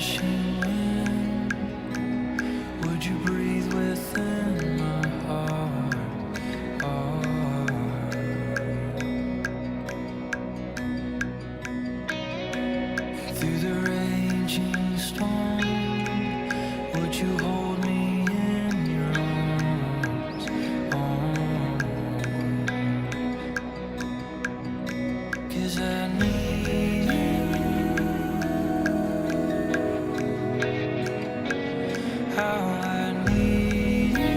vanishing wind, would you breathe within my heart? Through the raging storm, would you hold me in your arms? Cause I need you. How I need you.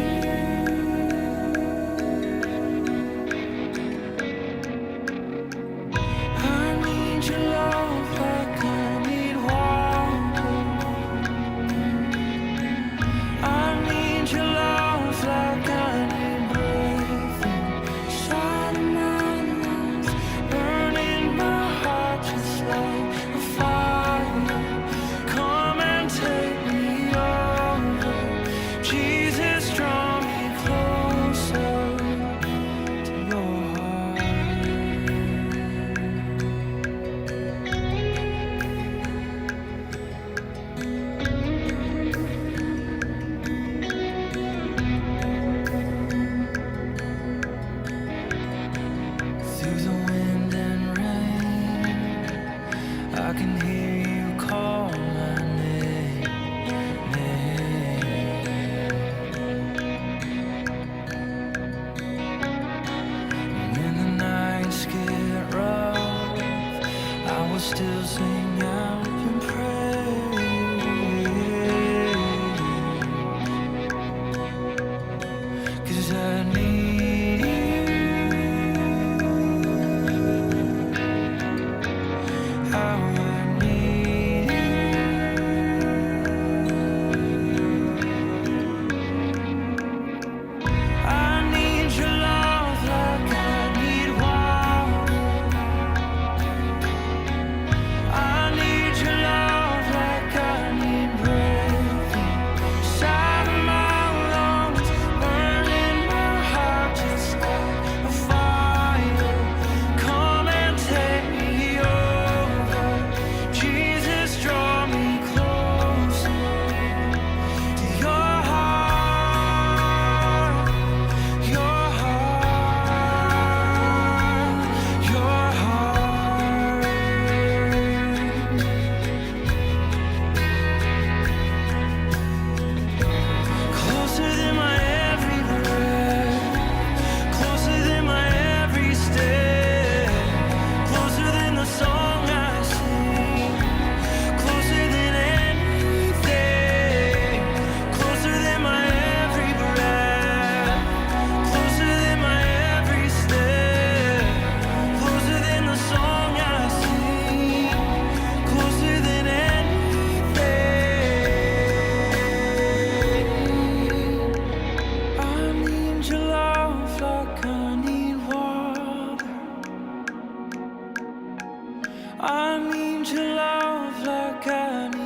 I need your love like I need water. I need your love like I need breath inside of my lungs, burning my heart just like a fire. Come and take me over, Jesus, draw me closer to your heart. Through the wind and rain, I can hear you call my name. When the nights get rough, I will still sing out and pray. 'Cause I need you. How I need you. I need your love like I need water. I need your love like I need breath inside of my lungs, burning my heart just like a fire. Come and take me over, Jesus, draw me closer to your heart, your heart, your heart. Closer than my every breath, closer than my every step, closer than the song I sing, closer than anything, closer than my every breath, closer than my every step, closer than the song I sing, closer than anything. I need your love like I need water. I need your love like I need